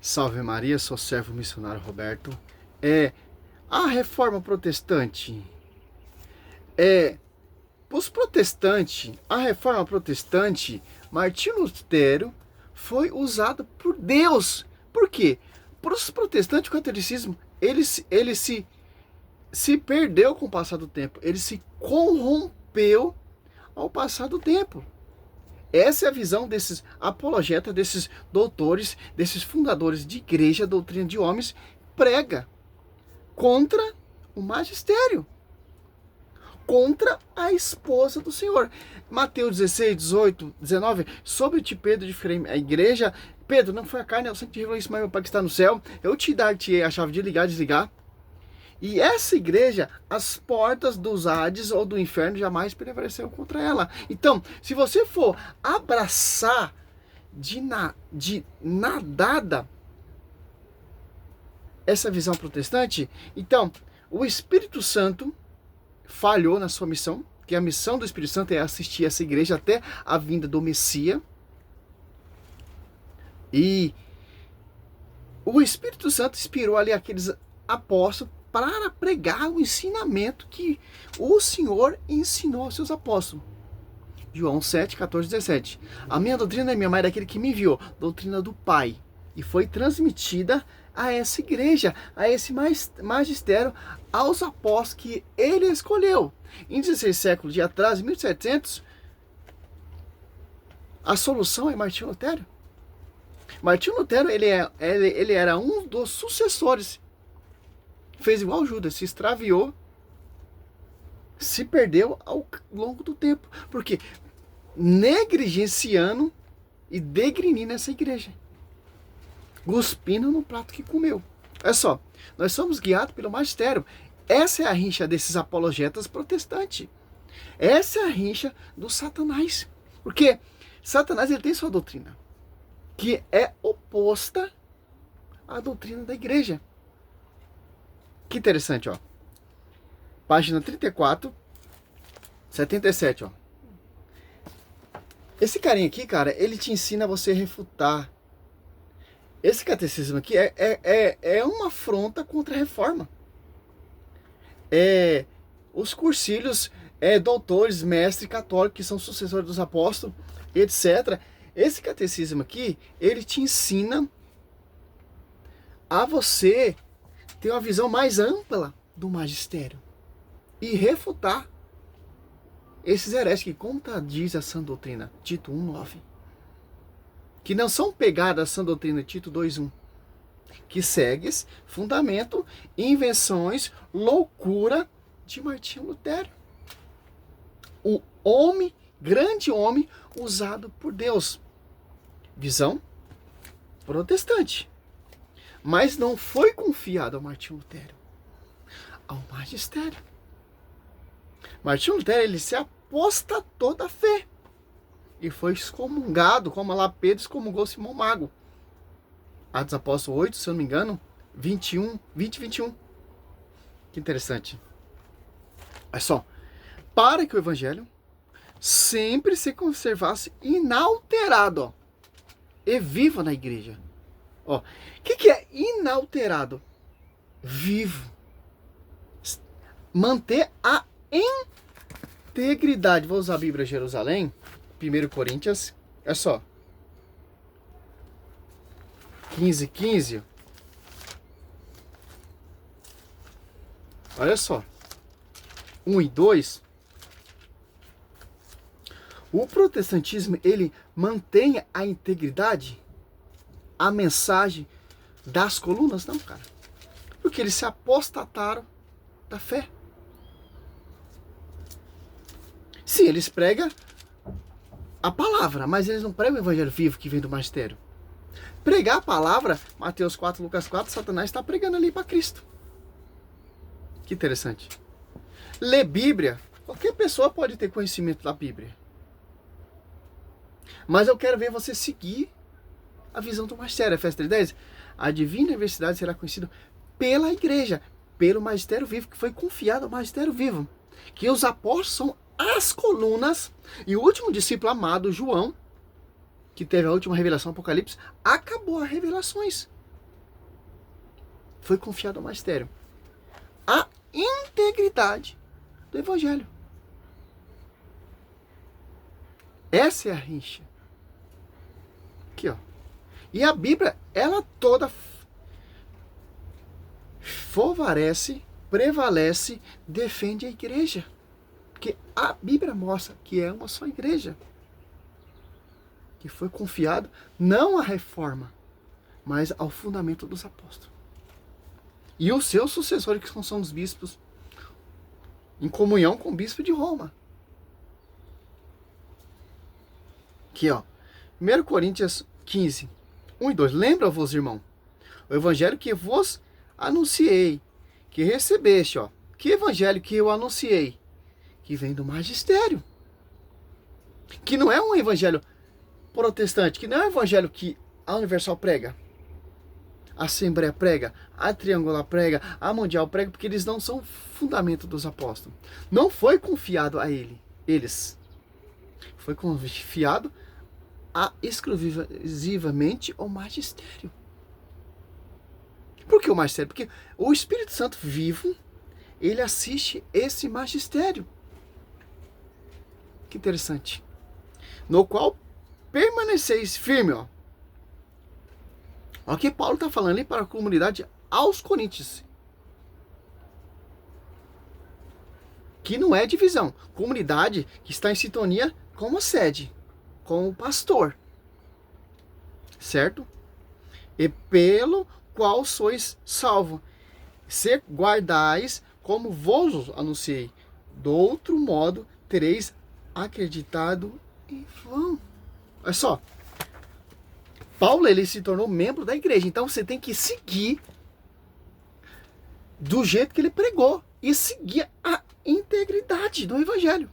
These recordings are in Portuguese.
Salve Maria, sou servo missionário Roberto. A reforma protestante os protestantes, a reforma protestante, Martinho Lutero foi usado por Deus. Por quê? Para os protestantes, o catolicismo, ele se perdeu com o passar do tempo, ele se corrompeu ao passar do tempo. Essa é a visão desses apologetas, desses doutores, desses fundadores de igreja, doutrina de homens, prega contra o magistério, contra a esposa do Senhor. Mateus 16, 18, 19, sobre-te, Pedro, de a igreja. Pedro, não foi a carne, é o sangue que revelou isso, mas meu Pai que está no céu. Eu te dar-te a chave de ligar e desligar. E essa igreja, as portas dos Hades ou do inferno jamais prevaleceram contra ela. Então, se você for abraçar de nadada essa visão protestante, então o Espírito Santo falhou na sua missão, que a missão do Espírito Santo é assistir essa igreja até a vinda do Messias. E o Espírito Santo inspirou ali aqueles apóstolos para pregar o ensinamento que o Senhor ensinou aos seus apóstolos. João 7, 14, 17. A minha doutrina é minha mãe daquele que me enviou, doutrina do Pai. E foi transmitida a essa igreja, a esse magistério, aos apóstolos que ele escolheu. Em 16 séculos de atrás, em 1700, a solução é Martinho Lutero. Martinho Lutero, ele era um dos sucessores. Fez igual Judas, se extraviou, se perdeu ao longo do tempo. Porque negligenciando e degrinindo essa igreja. Cuspindo no prato que comeu. Olha só, nós somos guiados pelo magistério. Essa é a rincha desses apologetas protestantes. Essa é a rincha do Satanás. Porque Satanás, ele tem sua doutrina, que é oposta à doutrina da igreja. Que interessante, ó. Página 34, 77, ó. Esse carinha aqui, cara, ele te ensina a você refutar. Esse catecismo aqui é uma afronta contra a reforma. Os cursilhos, doutores, mestres católicos, que são sucessores dos apóstolos, etc. Esse catecismo aqui, ele te ensina a você ter uma visão mais ampla do magistério e refutar esses hereges que contradizem a sã doutrina, Tito 1:9, que não são pegadas a sã doutrina, Tito 2:1, que segues fundamento, invenções, loucura de Martinho Lutero, o homem, grande homem usado por Deus. Visão protestante. Mas não foi confiado ao Martinho Lutero, ao magistério. Martinho Lutero, ele se apostatou da fé e foi excomungado, como lá Pedro excomungou Simão Mago. Atos Apóstolos 8, se eu não me engano, 20 e 21. Que interessante. Olha só, para que o evangelho sempre se conservasse inalterado, ó, e viva na igreja. Ó, o que é inalterado? Vivo. Manter a integridade. Vou usar a Bíblia Jerusalém, 1 Coríntios, é só 15:15. Olha só. 1 e 2. O protestantismo, ele mantém a integridade, a mensagem das colunas? Não, cara. Porque eles se apostataram da fé. Sim, eles pregam a palavra, mas eles não pregam o evangelho vivo que vem do magistério. Pregar a palavra, Mateus 4, Lucas 4, Satanás está pregando ali para Cristo. Que interessante. Ler Bíblia, qualquer pessoa pode ter conhecimento da Bíblia. Mas eu quero ver você seguir a visão do magistério. Efésios 3:10. A divina universidade será conhecida pela igreja, pelo magistério vivo, que foi confiado ao magistério vivo. Que os apóstolos são as colunas, e o último discípulo amado, João, que teve a última revelação, Apocalipse, acabou as revelações. foi confiado ao magistério? A integridade do evangelho. Essa é a rixa. Aqui, ó. E a Bíblia, ela toda prevalece, defende a igreja. Porque a Bíblia mostra que é uma só igreja. Que foi confiado não à reforma, mas ao fundamento dos apóstolos. E os seus sucessores, que são os bispos, em comunhão com o bispo de Roma. Aqui, ó. 1 Coríntios 15, 1 e 2. Lembra-vos, irmão, o evangelho que vos anunciei, que recebeste, ó. Que evangelho que eu anunciei? Que vem do magistério. Que não é um evangelho protestante, que não é um evangelho que a Universal prega, a Assembleia prega, a Triangular prega, a Mundial prega, porque eles não são fundamento dos apóstolos. Não foi confiado a eles. Foi confiado exclusivamente ao magistério. Por que o magistério? Porque o Espírito Santo vivo, ele assiste esse magistério. Que interessante. No qual permaneceis firme, ó. Olha o que Paulo está falando ali para a comunidade aos Coríntios. Que não é divisão. Comunidade que está em sintonia com a sede, com o pastor. Certo? E pelo qual sois salvos. Se guardais como vos anunciei. Do outro modo, tereis acreditado em vão. Olha só. Paulo, ele se tornou membro da igreja. Então você tem que seguir do jeito que ele pregou. E seguir a integridade do evangelho.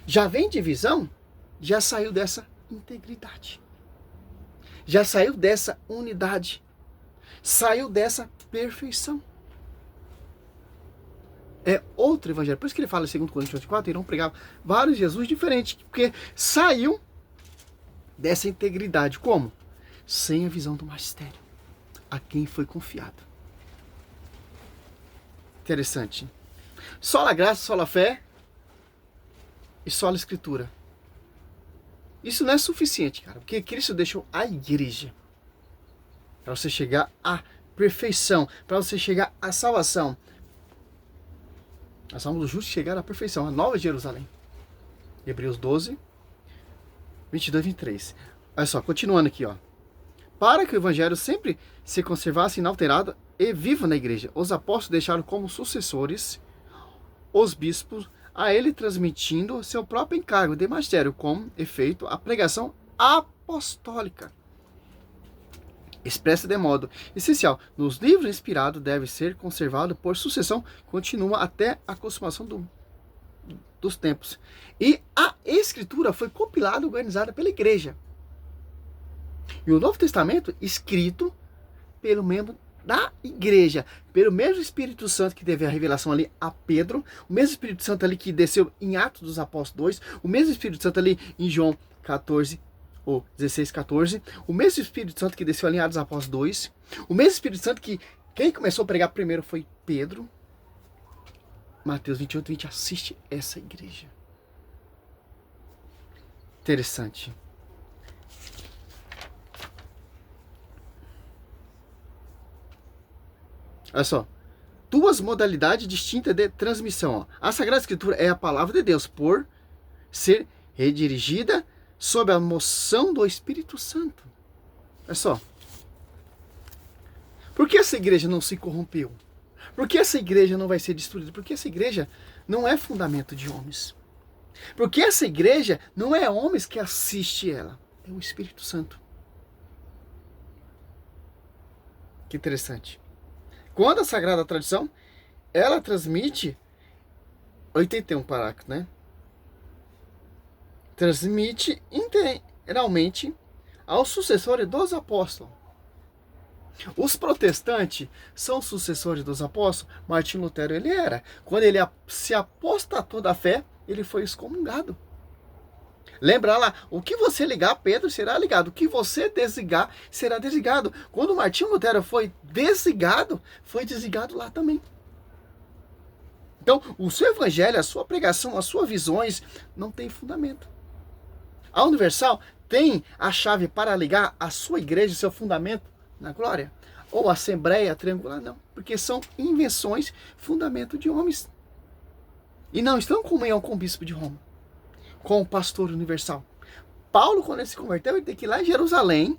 Já vem divisão? Já saiu dessa integridade. Já saiu dessa unidade. Saiu dessa perfeição. É outro evangelho. Por isso que ele fala em 2 Coríntios 4, irão pregar vários Jesus diferentes. Porque saiu dessa integridade. Como? Sem a visão do magistério. A quem foi confiado. Interessante. Só a graça, só a fé e só a escritura. Isso não é suficiente, cara. Porque Cristo deixou a igreja para você chegar à perfeição. Para você chegar à salvação. Nós somos os justos chegar à perfeição. A nova Jerusalém. Hebreus 12, 22 e 23. Olha só, continuando aqui, ó. Para que o evangelho sempre se conservasse inalterado e vivo na igreja, os apóstolos deixaram como sucessores os bispos, a ele transmitindo seu próprio encargo de magistério, com efeito a pregação apostólica. Expressa de modo essencial, nos livros inspirados deve ser conservado por sucessão contínua até a consumação dos tempos. E a escritura foi compilada e organizada pela igreja. E o Novo Testamento escrito pelo membro da igreja, pelo mesmo Espírito Santo que teve a revelação ali a Pedro, o mesmo Espírito Santo ali que desceu em Atos dos Apóstolos 2, o mesmo Espírito Santo ali em João 14, ou 16, 14, o mesmo Espírito Santo que desceu ali em Atos dos Apóstolos 2, o mesmo Espírito Santo que quem começou a pregar primeiro foi Pedro. Mateus 28, 20, assiste essa igreja. Interessante. Olha só. Duas modalidades distintas de transmissão. Ó. A Sagrada Escritura é a palavra de Deus por ser redirigida sob a moção do Espírito Santo. Olha só. Por que essa igreja não se corrompeu? Por que essa igreja não vai ser destruída? Porque essa igreja não é fundamento de homens. Porque essa igreja não é homens que assiste ela. É o Espírito Santo. Que interessante. Quando a Sagrada Tradição, ela transmite 81 parágrafos, né? Transmite integralmente aos sucessores dos apóstolos. Os protestantes são sucessores dos apóstolos. Martim Lutero ele era. Quando ele se apostatou da fé, ele foi excomungado. Lembra lá, o que você ligar, Pedro, será ligado. O que você desligar, será desligado. Quando Martinho Lutero foi desligado lá também. Então, o seu evangelho, a sua pregação, as suas visões, não tem fundamento. A Universal tem a chave para ligar a sua igreja, seu fundamento na glória. Ou a Assembleia Triangular, não. Porque são invenções, fundamento de homens. E não estão em comunhão com o bispo de Roma, com o pastor universal. Paulo, quando ele se converteu, ele tem que ir lá em Jerusalém,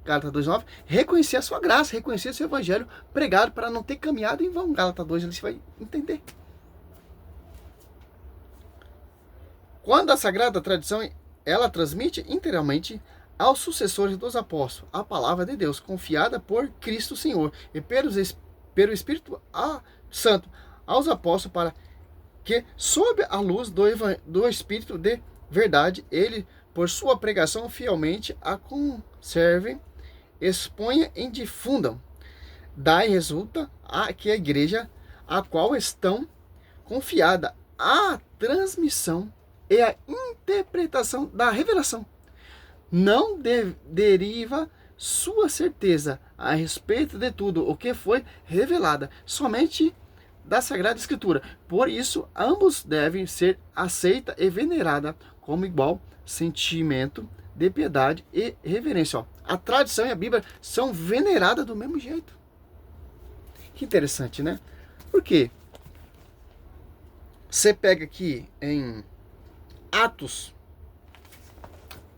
Gálatas 2:9, reconhecer a sua graça, reconhecer o seu evangelho pregado para não ter caminhado em vão. Gálatas 2, ele vai entender. Quando a Sagrada Tradição, ela transmite integralmente aos sucessores dos apóstolos a palavra de Deus, confiada por Cristo Senhor, e pelo Espírito Santo aos apóstolos, para que, sob a luz do Espírito de verdade, ele, por sua pregação, fielmente a conservem, exponha e difundam. Daí resulta que a igreja, a qual estão confiada a transmissão e a interpretação da revelação, não deriva sua certeza a respeito de tudo o que foi revelada, somente da Sagrada Escritura. Por isso, ambos devem ser aceita e venerada como igual sentimento de piedade e reverência. Ó, a tradição e a Bíblia são veneradas do mesmo jeito. Que interessante, né? Por quê? Você pega aqui em Atos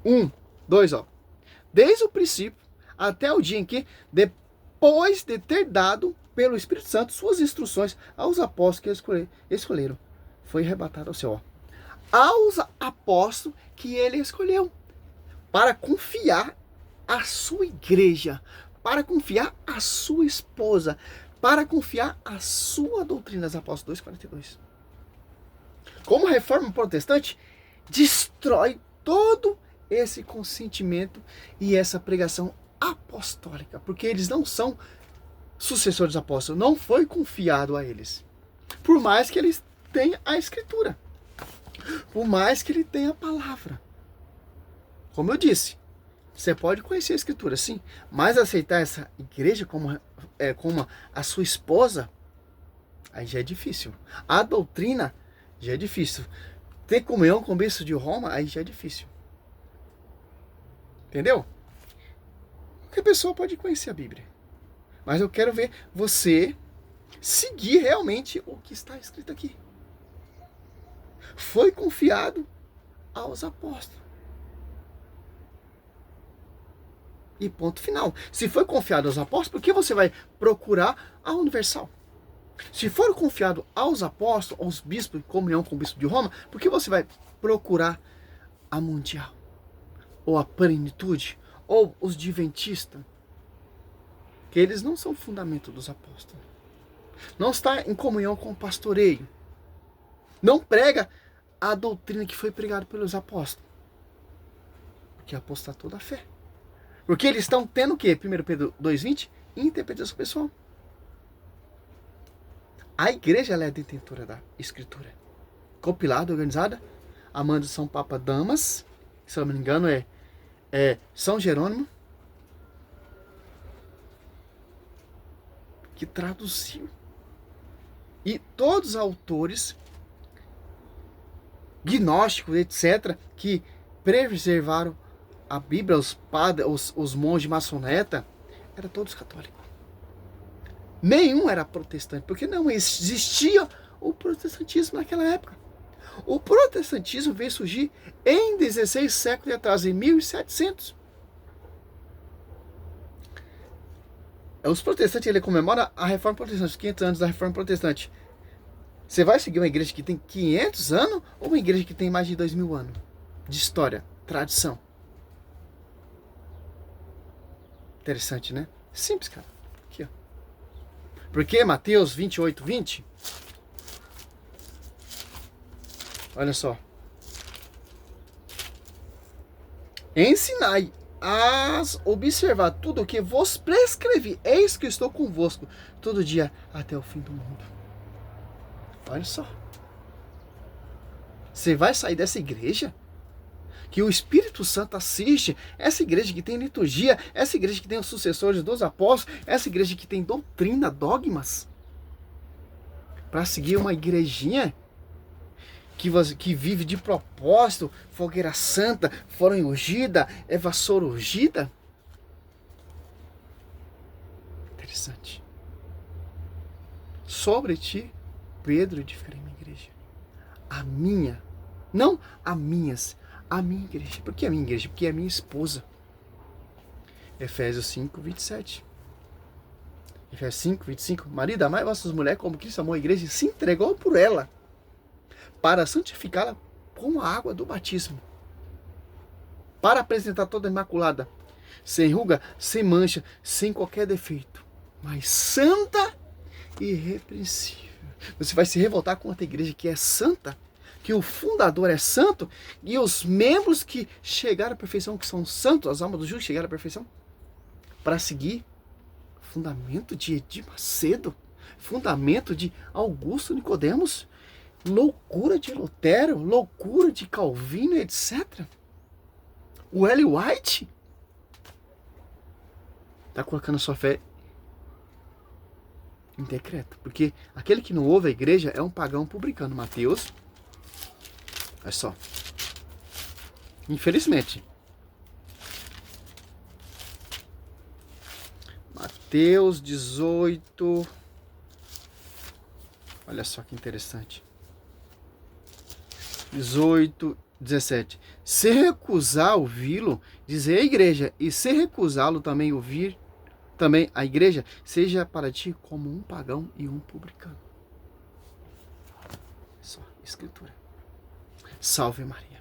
1:2, ó. Desde o princípio até o dia em que, depois de ter dado pelo Espírito Santo suas instruções aos apóstolos que escolheram, foi arrebatado ao céu. Aos apóstolos que ele escolheu para confiar a sua igreja, para confiar a sua esposa, para confiar a sua doutrina. Dos Apóstolos 2:42. Como a reforma protestante destrói todo esse consentimento e essa pregação apostólica, porque eles não são sucessores dos apóstolos, não foi confiado a eles. Por mais que eles tenham a escritura, por mais que ele tenha a palavra. Como eu disse, você pode conhecer a escritura, sim, mas aceitar essa igreja como a sua esposa, aí já é difícil. A doutrina já é difícil. Ter comunhão com o bispo de Roma, aí já é difícil. Entendeu? Qualquer pessoa pode conhecer a Bíblia. Mas eu quero ver você seguir realmente o que está escrito aqui. Foi confiado aos apóstolos. E ponto final. Se foi confiado aos apóstolos, por que você vai procurar a Universal? Se for confiado aos apóstolos, aos bispos, em comunhão com o bispo de Roma, por que você vai procurar a Mundial? Ou a Plenitude? Ou os Adventistas? Que eles não são o fundamento dos apóstolos. Não está em comunhão com o pastoreio. Não prega a doutrina que foi pregada pelos apóstolos. Porque apostatou da fé. Porque eles estão tendo o quê? 1 Pedro 2:20? Interpretação pessoal. A igreja, ela é detentora da escritura. Compilada, organizada, a mando de São Papa Damas, se eu não me engano é São Jerônimo, que traduziu. E todos os autores gnósticos, etc., que preservaram a Bíblia, os padres, os monges maçoneta, eram todos católicos. Nenhum era protestante, porque não existia o protestantismo naquela época. O protestantismo veio surgir em 16 séculos atrás, em 1700. Os protestantes, ele comemora a Reforma Protestante, os 500 anos da Reforma Protestante. Você vai seguir uma igreja que tem 500 anos ou uma igreja que tem mais de 2000 anos de história, tradição? Interessante, né? Simples, cara. Aqui, ó. Porque Mateus 28:20, olha só. Ensinai a observar tudo o que vos prescrevi. Eis que estou convosco todo dia até o fim do mundo. Olha só. Você vai sair dessa igreja que o Espírito Santo assiste, essa igreja que tem liturgia, essa igreja que tem os sucessores dos apóstolos, essa igreja que tem doutrina, dogmas, para seguir uma igrejinha que vive de propósito, fogueira santa, fora ungida, vassoura ungida. Interessante. Sobre ti, Pedro, edificarei minha igreja. A minha, não a minhas, a minha igreja. Por que a minha igreja? Porque é a minha esposa. Efésios 5, 27. Efésios 5, 25. Marido, amai vossas mulheres como Cristo amou a igreja e se entregou por ela, para santificá-la com a água do batismo, para apresentar toda imaculada, sem ruga, sem mancha, sem qualquer defeito, mas santa e irrepreensível. Você vai se revoltar contra a igreja que é santa, que o fundador é santo, e os membros que chegaram à perfeição, que são santos, as almas do justo chegaram à perfeição, para seguir fundamento de Edir Macedo, fundamento de Augusto Nicodemos, loucura de Lutero, loucura de Calvino, etc. O Ellen White está colocando a sua fé em decreto, porque aquele que não ouve a igreja é um pagão publicano. Mateus, olha só, infelizmente, Mateus 18, olha só que interessante, 18, 17. Se recusar ouvi-lo, dizer a igreja, e se recusá-lo também ouvir, também a igreja, seja para ti como um pagão e um publicano. Só, escritura. Salve Maria.